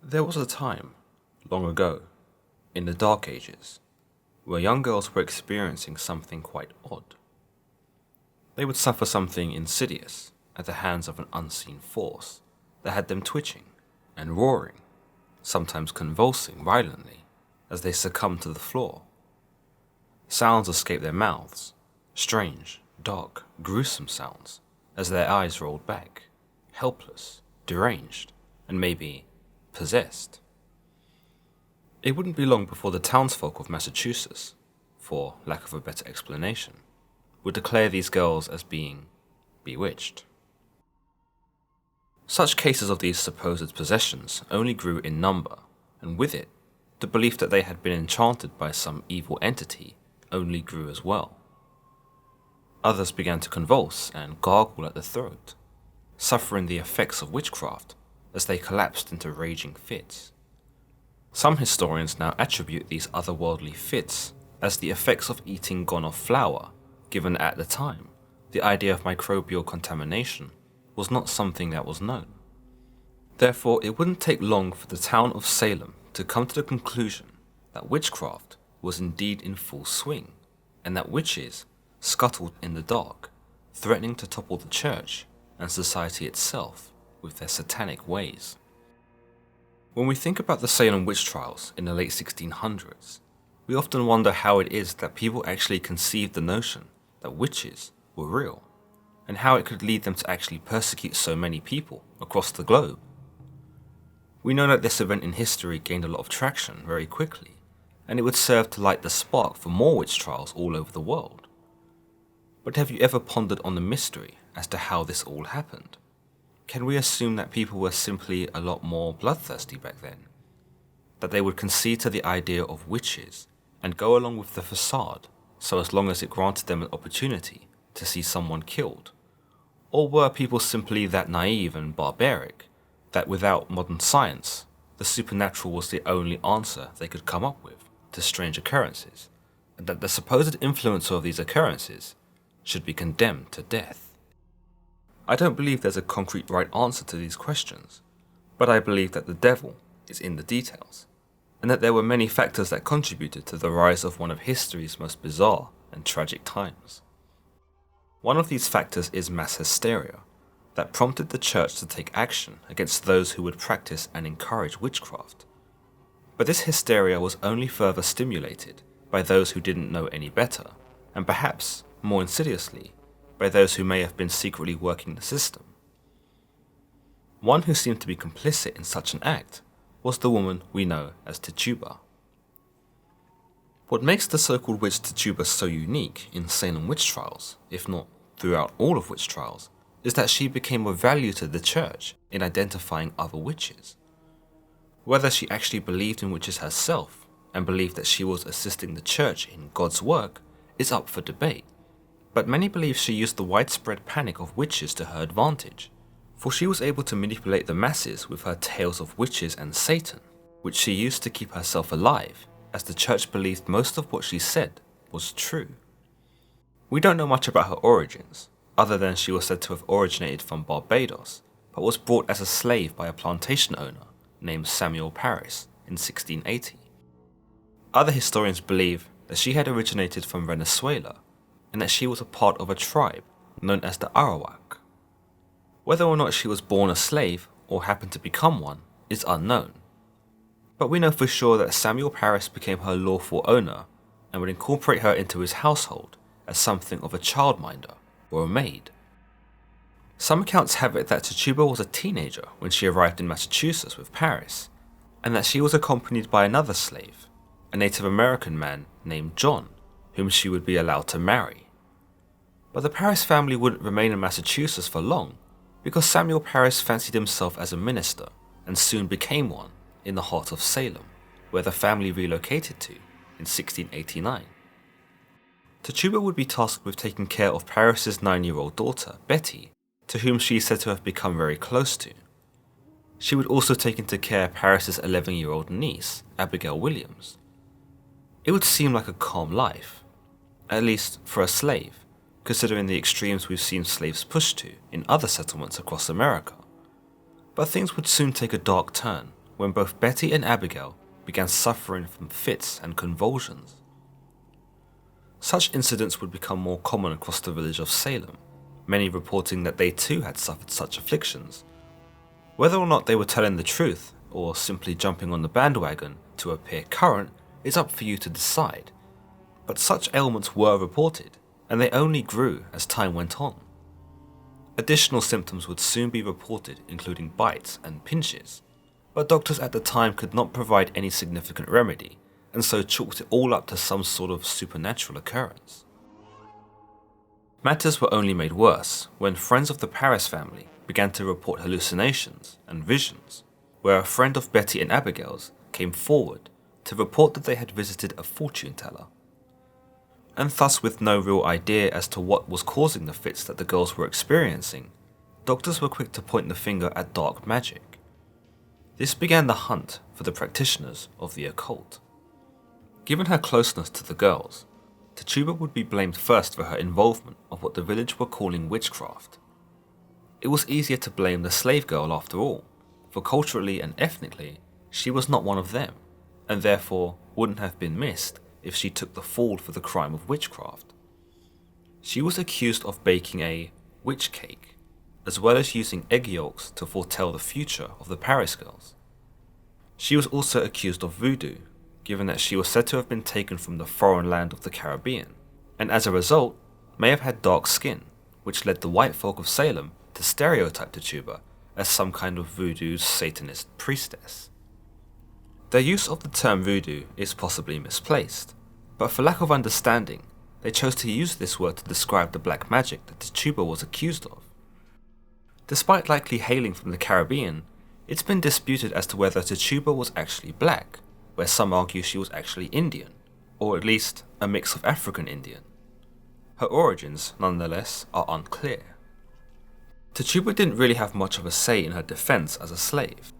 There was a time, long ago, in the Dark Ages, where young girls were experiencing something quite odd. They would suffer something insidious at the hands of an unseen force that had them twitching and roaring, sometimes convulsing violently as they succumbed to the floor. Sounds escaped their mouths, strange, dark, gruesome sounds, as their eyes rolled back, helpless, deranged, and maybe possessed. It wouldn't be long before the townsfolk of Massachusetts, for lack of a better explanation, would declare these girls as being bewitched. Such cases of these supposed possessions only grew in number, and with it, the belief that they had been enchanted by some evil entity only grew as well. Others began to convulse and gargle at the throat, suffering the effects of witchcraft as they collapsed into raging fits. Some historians now attribute these otherworldly fits as the effects of eating gone-off flour, given at the time the idea of microbial contamination was not something that was known. Therefore, it wouldn't take long for the town of Salem to come to the conclusion that witchcraft was indeed in full swing, and that witches scuttled in the dark, threatening to topple the church and society itself with their satanic ways. When we think about the Salem witch trials in the late 1600s, we often wonder how it is that people actually conceived the notion that witches were real, and how it could lead them to actually persecute so many people across the globe. We know that this event in history gained a lot of traction very quickly, and it would serve to light the spark for more witch trials all over the world. But have you ever pondered on the mystery as to how this all happened? Can we assume that people were simply a lot more bloodthirsty back then? That they would concede to the idea of witches and go along with the facade so as long as it granted them an opportunity to see someone killed? Or were people simply that naive and barbaric that without modern science, the supernatural was the only answer they could come up with to strange occurrences, and that the supposed influencer of these occurrences should be condemned to death? I don't believe there's a concrete right answer to these questions, but I believe that the devil is in the details, and that there were many factors that contributed to the rise of one of history's most bizarre and tragic times. One of these factors is mass hysteria, that prompted the church to take action against those who would practice and encourage witchcraft. But this hysteria was only further stimulated by those who didn't know any better, and perhaps, more insidiously, by those who may have been secretly working the system. One who seemed to be complicit in such an act was the woman we know as Tituba. What makes the so-called witch Tituba so unique in Salem witch trials, if not throughout all of witch trials, is that she became of value to the church in identifying other witches. Whether she actually believed in witches herself and believed that she was assisting the church in God's work is up for debate, but many believe she used the widespread panic of witches to her advantage, for she was able to manipulate the masses with her tales of witches and Satan, which she used to keep herself alive, as the church believed most of what she said was true. We don't know much about her origins, other than she was said to have originated from Barbados, but was brought as a slave by a plantation owner named Samuel Parris in 1680. Other historians believe that she had originated from Venezuela, and that she was a part of a tribe known as the Arawak. Whether or not she was born a slave or happened to become one is unknown, but we know for sure that Samuel Parris became her lawful owner and would incorporate her into his household as something of a childminder or a maid. Some accounts have it that Tituba was a teenager when she arrived in Massachusetts with Parris, and that she was accompanied by another slave, a Native American man named John, whom she would be allowed to marry. But the Parris family wouldn't remain in Massachusetts for long, because Samuel Parris fancied himself as a minister and soon became one in the heart of Salem, where the family relocated to in 1689. Tituba would be tasked with taking care of Parris's 9-year-old daughter, Betty, to whom she is said to have become very close to. She would also take into care Parris's 11-year-old niece, Abigail Williams. It would seem like a calm life, at least for a slave, considering the extremes we've seen slaves pushed to in other settlements across America. But things would soon take a dark turn when both Betty and Abigail began suffering from fits and convulsions. Such incidents would become more common across the village of Salem, many reporting that they too had suffered such afflictions. Whether or not they were telling the truth, or simply jumping on the bandwagon to appear current, is up for you to decide, but such ailments were reported, and they only grew as time went on. Additional symptoms would soon be reported, including bites and pinches, but doctors at the time could not provide any significant remedy, and so chalked it all up to some sort of supernatural occurrence. Matters were only made worse when friends of the Paris family began to report hallucinations and visions, where a friend of Betty and Abigail's came forward to report that they had visited a fortune teller. And thus, with no real idea as to what was causing the fits that the girls were experiencing, doctors were quick to point the finger at dark magic. This began the hunt for the practitioners of the occult. Given her closeness to the girls, Tituba would be blamed first for her involvement of what the village were calling witchcraft. It was easier to blame the slave girl after all, for culturally and ethnically, she was not one of them, and therefore wouldn't have been missed if she took the fall for the crime of witchcraft. She was accused of baking a witch cake, as well as using egg yolks to foretell the future of the Paris girls. She was also accused of voodoo, given that she was said to have been taken from the foreign land of the Caribbean, and as a result, may have had dark skin, which led the white folk of Salem to stereotype Tituba as some kind of voodoo Satanist priestess. Their use of the term voodoo is possibly misplaced, but for lack of understanding, they chose to use this word to describe the black magic that Tituba was accused of. Despite likely hailing from the Caribbean, it's been disputed as to whether Tituba was actually black, where some argue she was actually Indian, or at least a mix of African Indian. Her origins, nonetheless, are unclear. Tituba didn't really have much of a say in her defense as a slave,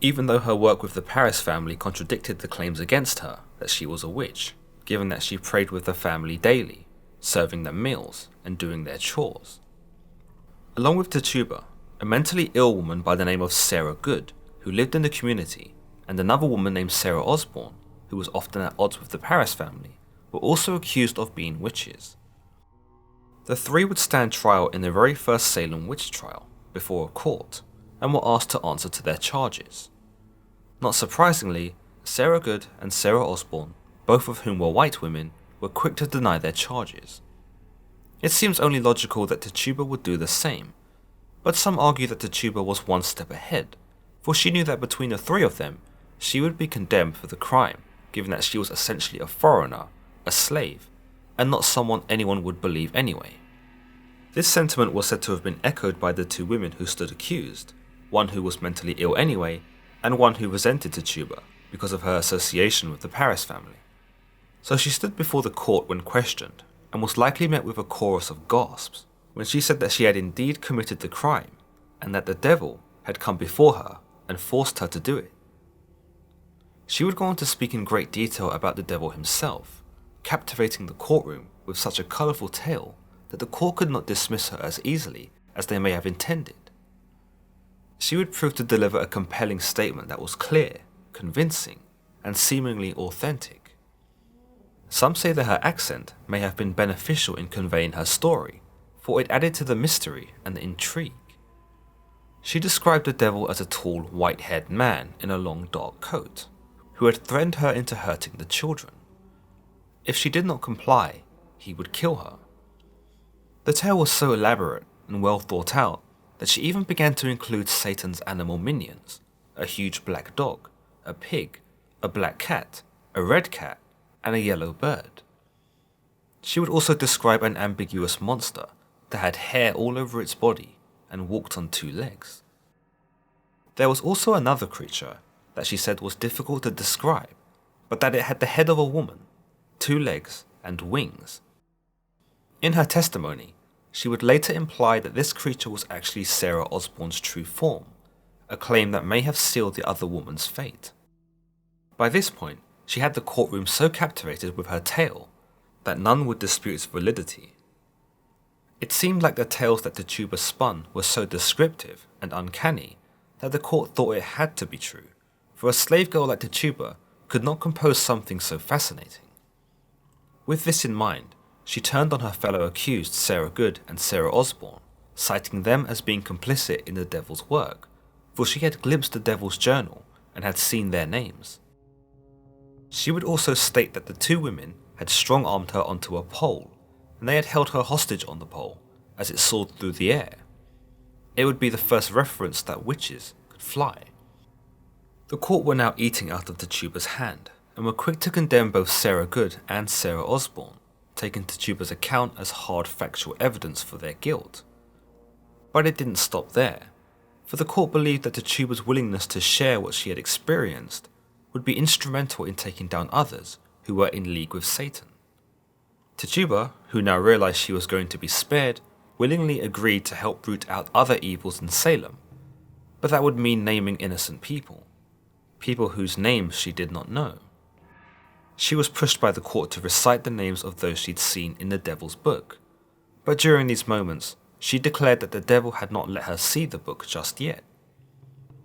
even though her work with the Paris family contradicted the claims against her that she was a witch, given that she prayed with the family daily, serving them meals and doing their chores. Along with Tituba, a mentally ill woman by the name of Sarah Good, who lived in the community, and another woman named Sarah Osborne, who was often at odds with the Paris family, were also accused of being witches. The three would stand trial in the very first Salem witch trial, before a court, and were asked to answer to their charges. Not surprisingly, Sarah Good and Sarah Osborne, both of whom were white women, were quick to deny their charges. It seems only logical that Tituba would do the same, but some argue that Tituba was one step ahead, for she knew that between the three of them, she would be condemned for the crime, given that she was essentially a foreigner, a slave, and not someone anyone would believe anyway. This sentiment was said to have been echoed by the two women who stood accused, one who was mentally ill anyway, and one who resented Tituba because of her association with the Paris family. So she stood before the court when questioned, and was likely met with a chorus of gasps when she said that she had indeed committed the crime, and that the devil had come before her and forced her to do it. She would go on to speak in great detail about the devil himself, captivating the courtroom with such a colourful tale that the court could not dismiss her as easily as they may have intended. She would prove to deliver a compelling statement that was clear, convincing, and seemingly authentic. Some say that her accent may have been beneficial in conveying her story, for it added to the mystery and the intrigue. She described the devil as a tall, white-haired man in a long dark coat, who had threatened her into hurting the children. If she did not comply, he would kill her. The tale was so elaborate and well thought out that she even began to include Satan's animal minions, a huge black dog, a pig, a black cat, a red cat, and a yellow bird. She would also describe an ambiguous monster that had hair all over its body and walked on two legs. There was also another creature that she said was difficult to describe, but that it had the head of a woman, two legs, and wings. In her testimony, she would later imply that this creature was actually Sarah Osborne's true form, a claim that may have sealed the other woman's fate. By this point, she had the courtroom so captivated with her tale that none would dispute its validity. It seemed like the tales that Tituba spun were so descriptive and uncanny that the court thought it had to be true, for a slave girl like Tituba could not compose something so fascinating. With this in mind, she turned on her fellow accused Sarah Good and Sarah Osborne, citing them as being complicit in the devil's work, for she had glimpsed the devil's journal and had seen their names. She would also state that the two women had strong-armed her onto a pole, and they had held her hostage on the pole as it soared through the air. It would be the first reference that witches could fly. The court were now eating out of Tituba's hand, and were quick to condemn both Sarah Good and Sarah Osborne, taking Tituba's account as hard factual evidence for their guilt. But it didn't stop there, for the court believed that Tituba's willingness to share what she had experienced would be instrumental in taking down others who were in league with Satan. Tituba, who now realized she was going to be spared, willingly agreed to help root out other evils in Salem, but that would mean naming innocent people whose names she did not know. She was pushed by the court to recite the names of those she'd seen in the devil's book, but during these moments, she declared that the devil had not let her see the book just yet.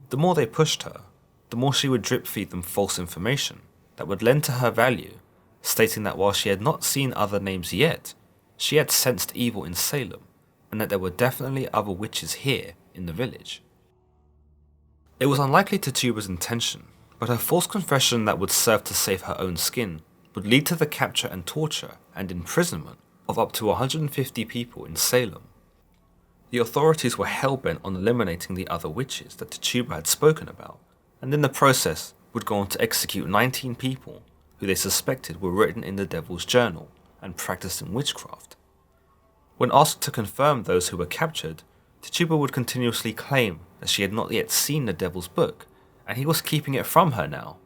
The more they pushed her, the more she would drip feed them false information that would lend to her value, stating that while she had not seen other names yet, she had sensed evil in Salem, and that there were definitely other witches here in the village. It was unlikely Tituba's intention, but her false confession that would serve to save her own skin would lead to the capture and torture and imprisonment of up to 150 people in Salem. The authorities were hell-bent on eliminating the other witches that Tituba had spoken about, and in the process would go on to execute 19 people who they suspected were written in the devil's journal and practicing witchcraft. When asked to confirm those who were captured, Tituba would continuously claim that she had not yet seen the devil's book, and he was keeping it from her now.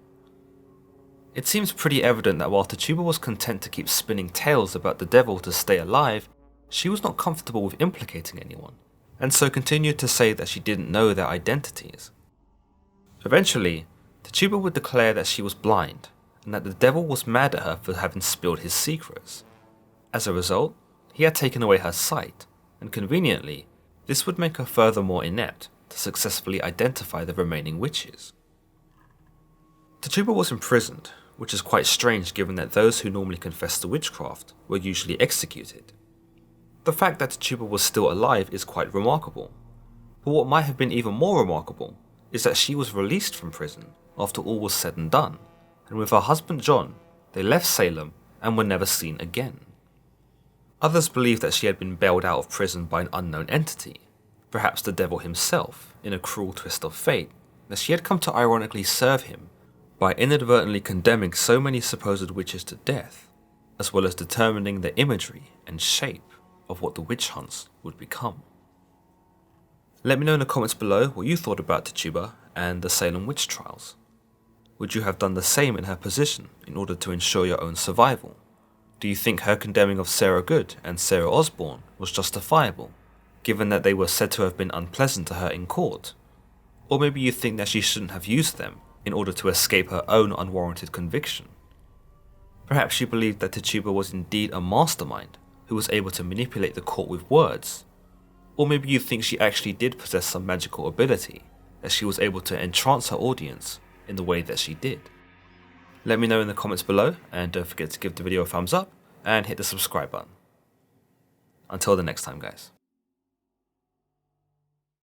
It seems pretty evident that while Tituba was content to keep spinning tales about the devil to stay alive, she was not comfortable with implicating anyone, and so continued to say that she didn't know their identities. Eventually, Tituba would declare that she was blind, and that the devil was mad at her for having spilled his secrets. As a result, he had taken away her sight, and conveniently, this would make her furthermore inept to successfully identify the remaining witches. Tituba was imprisoned, which is quite strange given that those who normally confessed to witchcraft were usually executed. The fact that Tituba was still alive is quite remarkable, but what might have been even more remarkable is that she was released from prison after all was said and done, and with her husband John, they left Salem and were never seen again. Others believe that she had been bailed out of prison by an unknown entity, perhaps the devil himself, in a cruel twist of fate, that she had come to ironically serve him by inadvertently condemning so many supposed witches to death, as well as determining the imagery and shape of what the witch hunts would become. Let me know in the comments below what you thought about Tituba and the Salem witch trials. Would you have done the same in her position in order to ensure your own survival? Do you think her condemning of Sarah Good and Sarah Osborne was justifiable, given that they were said to have been unpleasant to her in court? Or maybe you think that she shouldn't have used them in order to escape her own unwarranted conviction? Perhaps you believed that Tituba was indeed a mastermind who was able to manipulate the court with words. Or maybe you think she actually did possess some magical ability, that she was able to entrance her audience in the way that she did. Let me know in the comments below, and don't forget to give the video a thumbs up and hit the subscribe button. Until the next time, guys.